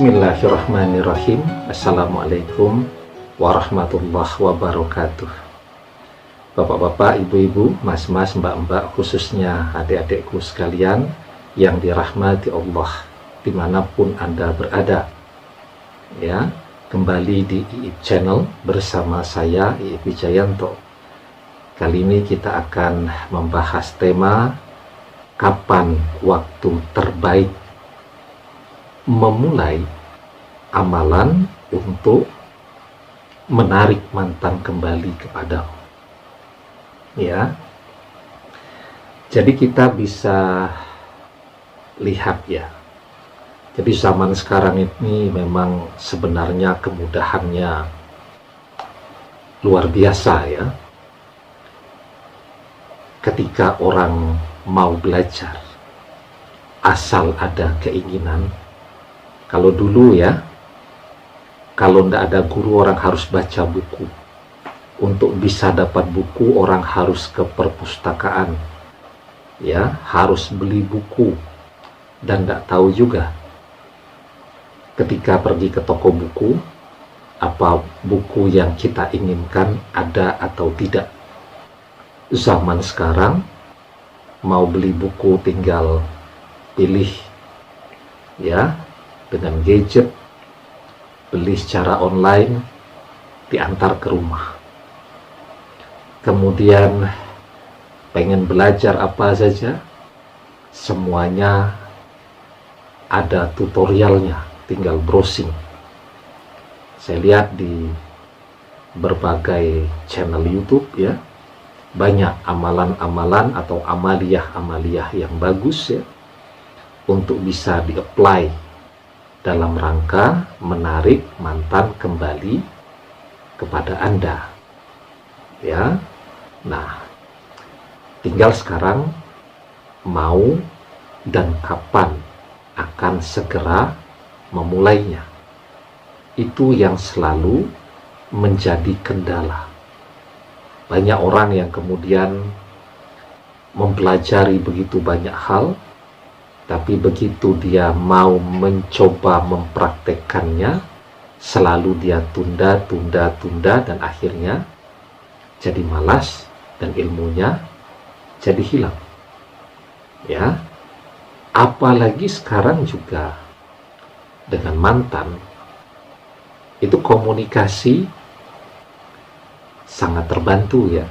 Bismillahirrahmanirrahim. Assalamualaikum warahmatullahi wabarakatuh. Bapak-bapak, ibu-ibu, mas-mas, mbak-mbak, khususnya adik-adikku sekalian yang dirahmati Allah dimanapun Anda berada. Ya, kembali di IIP Channel bersama saya IIP Wijayanto. Kali ini kita akan membahas tema kapan waktu terbaik memulai amalan untuk menarik mantan kembali kepadamu. Ya, jadi kita bisa lihat ya. Jadi zaman sekarang ini memang sebenarnya kemudahannya luar biasa ya. Ketika orang mau belajar, asal ada keinginan. Kalau dulu ya, kalau tidak ada guru orang harus baca buku. Untuk bisa dapat buku orang harus ke perpustakaan, ya, harus beli buku. Dan tidak tahu juga ketika pergi ke toko buku, apa buku yang kita inginkan ada atau tidak. Zaman sekarang, mau beli buku tinggal pilih, ya, dengan gadget, beli secara online, diantar ke rumah. Kemudian pengen belajar apa saja, semuanya ada tutorialnya, tinggal browsing. Saya lihat di berbagai channel YouTube ya, banyak amalan-amalan atau amaliyah-amaliyah yang bagus ya, untuk bisa di-apply dalam rangka menarik mantan kembali kepada Anda. Ya. Nah, tinggal sekarang mau dan kapan akan segera memulainya. Itu yang selalu menjadi kendala. Banyak orang yang kemudian mempelajari begitu banyak hal, tapi begitu dia mau mencoba mempraktekkannya, selalu dia tunda, dan akhirnya jadi malas dan ilmunya jadi hilang. Ya, apalagi sekarang juga dengan mantan, itu komunikasi sangat terbantu ya.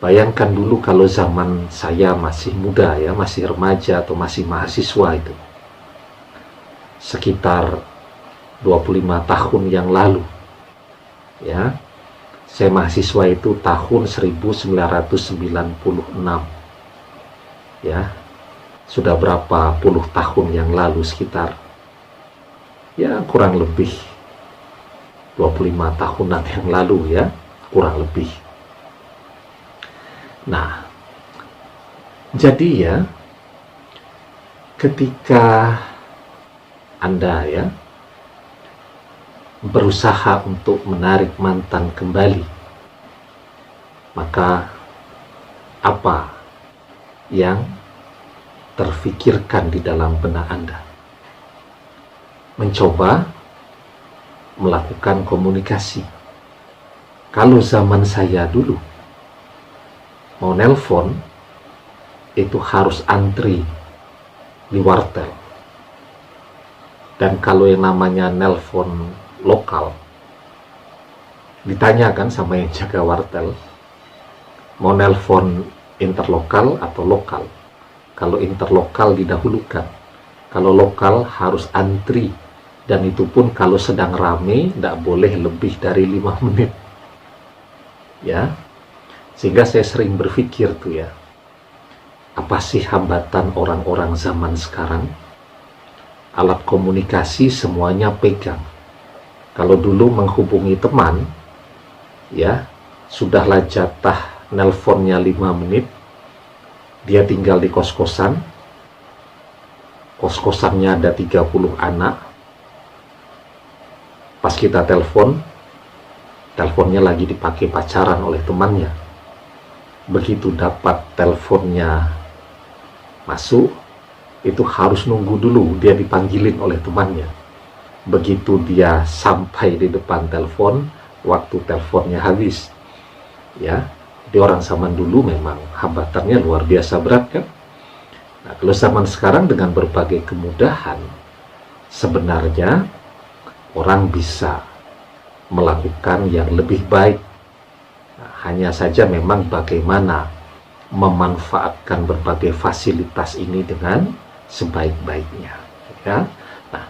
Bayangkan dulu kalau zaman saya masih muda ya, masih remaja atau masih mahasiswa itu. Sekitar 25 tahun yang lalu. Ya. Saya mahasiswa itu tahun 1996. Ya. Sudah berapa puluh tahun yang lalu, sekitar ya kurang lebih 25 tahunan yang lalu ya, kurang lebih. Nah, jadi ya, ketika Anda ya berusaha untuk menarik mantan kembali, maka apa yang terfikirkan di dalam benak Anda? Mencoba melakukan komunikasi. Kalau zaman saya dulu, mau nelpon itu harus antri di wartel. Dan kalau yang namanya nelpon lokal, ditanyakan sama yang jaga wartel, mau nelpon interlokal atau lokal. Kalau interlokal didahulukan, kalau lokal harus antri, dan itu pun kalau sedang rame tidak boleh lebih dari 5 menit. Ya. Sehingga saya sering berpikir tuh ya, apa sih hambatan orang-orang zaman sekarang? Alat komunikasi semuanya pegang. Kalau dulu menghubungi teman, ya, sudahlah jatah nelponnya 5 menit, dia tinggal di kos-kosan, kos-kosannya ada 30 anak, pas kita telepon, teleponnya lagi dipakai pacaran oleh temannya. Begitu dapat teleponnya masuk, itu harus nunggu dulu dia dipanggilin oleh temannya. begitu dia sampai di depan telepon, waktu teleponnya habis. Ya, di orang zaman dulu memang hambatannya luar biasa berat kan. Nah, kalau zaman sekarang dengan berbagai kemudahan, sebenarnya orang bisa melakukan yang lebih baik. Nah, hanya saja memang bagaimana memanfaatkan berbagai fasilitas ini dengan sebaik-baiknya. Ya. Nah,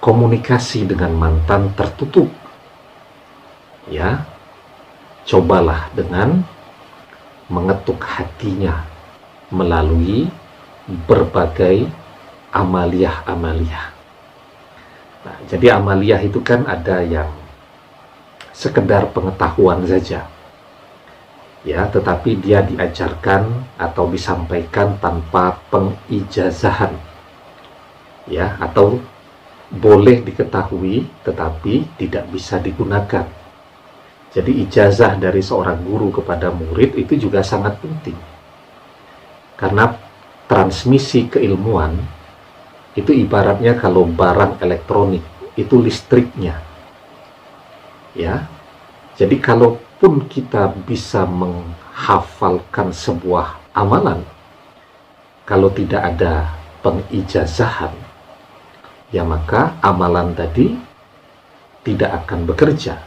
komunikasi dengan mantan tertutup. Ya, cobalah dengan mengetuk hatinya melalui berbagai amaliyah-amaliyah. Nah, jadi amaliyah itu kan ada yang sekedar pengetahuan saja, ya, tetapi dia diajarkan atau disampaikan tanpa pengijazahan, ya, atau boleh diketahui tetapi tidak bisa digunakan. Jadi ijazah dari seorang guru kepada murid itu juga sangat penting. Karena transmisi keilmuan itu ibaratnya kalau barang elektronik itu listriknya. Ya. Jadi kalaupun kita bisa menghafalkan sebuah amalan, kalau tidak ada pengijazahan, ya maka amalan tadi tidak akan bekerja.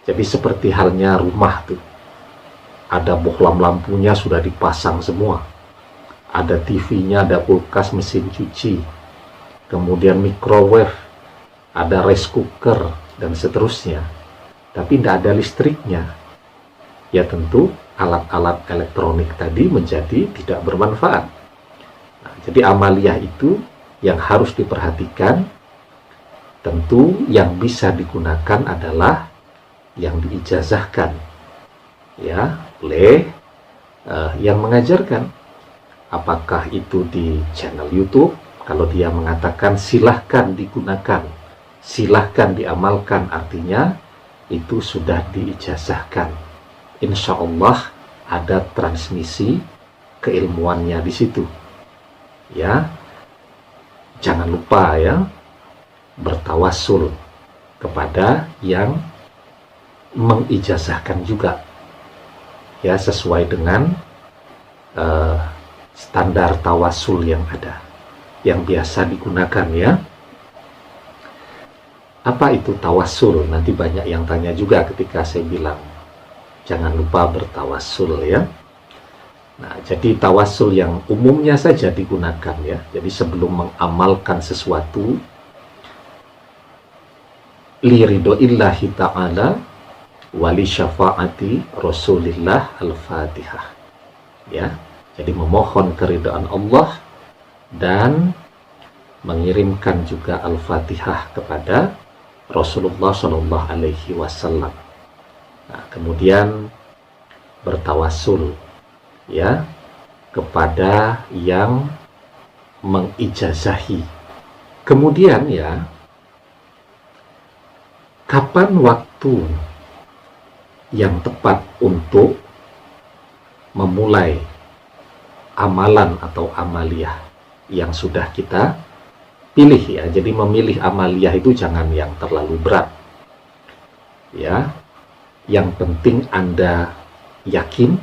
Jadi seperti halnya rumah tuh. Ada bohlam lampunya sudah dipasang semua. Ada TV-nya, ada kulkas, mesin cuci. Kemudian microwave, ada rice cooker, dan seterusnya. Tapi tidak ada listriknya. Ya tentu alat-alat elektronik tadi menjadi tidak bermanfaat. Nah, jadi amaliyah itu yang harus diperhatikan. Tentu yang bisa digunakan adalah yang diijazahkan. Ya, oleh yang mengajarkan, apakah itu di channel YouTube. Kalau dia mengatakan silahkan digunakan, silahkan diamalkan, artinya itu sudah diijazahkan. Insya Allah ada transmisi keilmuannya di situ. Ya, jangan lupa ya bertawassul kepada yang mengijazahkan juga. Ya, sesuai dengan standar tawasul yang ada, yang biasa digunakan ya. Apa itu tawasul? Nanti banyak yang tanya juga ketika saya bilang jangan lupa bertawasul ya. Nah, jadi tawasul yang umumnya saja digunakan ya. Jadi sebelum mengamalkan sesuatu, li ridhoillahi ta'ala wali syafaati Rasulillah Al-Fatihah. Ya, jadi memohon keridhaan Allah dan mengirimkan juga Al-Fatihah kepada Rasulullah Shallallahu Alaihi Wasallam. Nah, kemudian bertawassul ya kepada yang mengijazahi. Kemudian ya, kapan waktu yang tepat untuk memulai amalan atau amaliyah yang sudah kita pilih ya. Jadi memilih amaliyah itu jangan yang terlalu berat ya. Yang penting Anda yakin,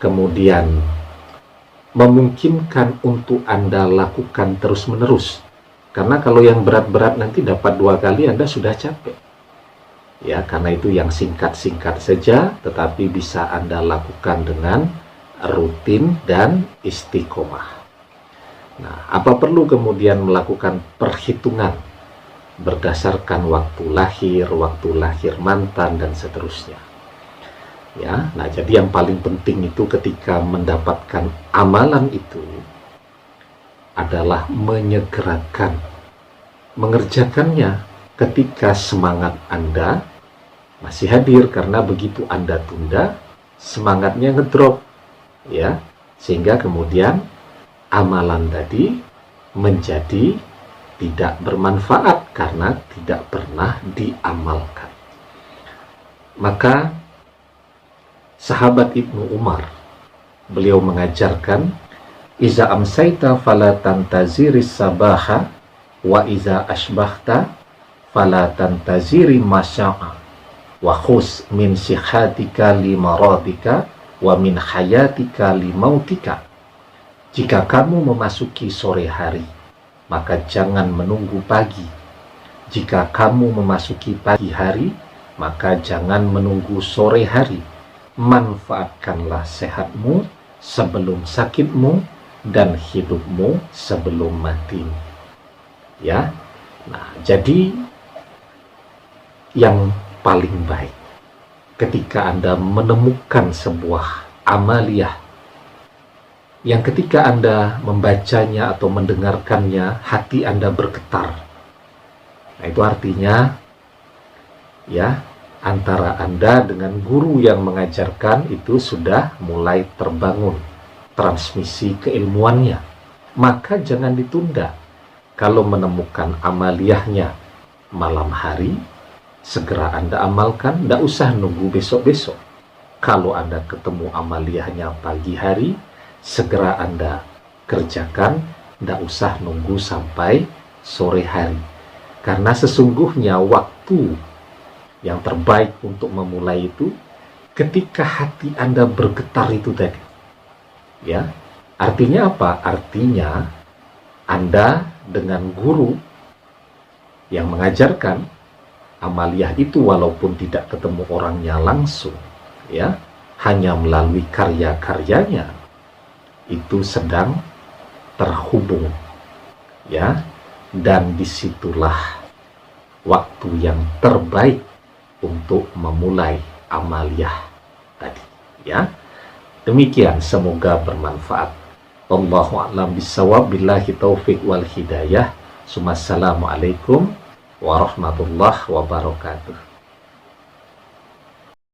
kemudian memungkinkan untuk Anda lakukan terus-menerus. Karena kalau yang berat-berat nanti dapat 2 kali Anda sudah capek. Ya, karena itu yang singkat-singkat saja, tetapi bisa Anda lakukan dengan rutin dan istiqomah. Nah, apa perlu kemudian melakukan perhitungan berdasarkan waktu lahir mantan, dan seterusnya. Ya, nah jadi yang paling penting itu ketika mendapatkan amalan itu adalah menyegerakan, mengerjakannya ketika semangat Anda masih hadir, karena begitu Anda tunda, semangatnya ngedrop ya, sehingga kemudian amalan tadi menjadi tidak bermanfaat karena tidak pernah diamalkan. Maka sahabat Ibnu Umar, beliau mengajarkan, iza amsaita fala tantaziris sabaha wa iza asbahta fala tantaziri masya'a wa khus min sihatika li maradika wa min hayatika li mautika. Jika kamu memasuki sore hari, maka jangan menunggu pagi. Jika kamu memasuki pagi hari, maka jangan menunggu sore hari. Manfaatkanlah sehatmu sebelum sakitmu dan hidupmu sebelum matimu. Ya. Nah, jadi yang paling baik ketika Anda menemukan sebuah amaliyah yang ketika Anda membacanya atau mendengarkannya, hati Anda bergetar. Nah, itu artinya ya, antara Anda dengan guru yang mengajarkan itu sudah mulai terbangun transmisi keilmuannya. Maka jangan ditunda. Kalau menemukan amaliyahnya malam hari, segera Anda amalkan, tidak usah nunggu besok-besok. Kalau Anda ketemu amaliyahnya pagi hari, segera Anda kerjakan, tidak usah nunggu sampai sore hari. Karena sesungguhnya waktu yang terbaik untuk memulai itu ketika hati Anda bergetar itu tadi. Ya, artinya apa? Artinya Anda dengan guru yang mengajarkan amaliyah itu walaupun tidak ketemu orangnya langsung, ya, hanya melalui karya-karyanya, itu sedang terhubung, ya, dan disitulah waktu yang terbaik untuk memulai amaliyah tadi, ya. Demikian, semoga bermanfaat. Wallahu a'lam bishawab, billahi taufik wal hidayah. Assalamualaikum warahmatullahi wabarakatuh.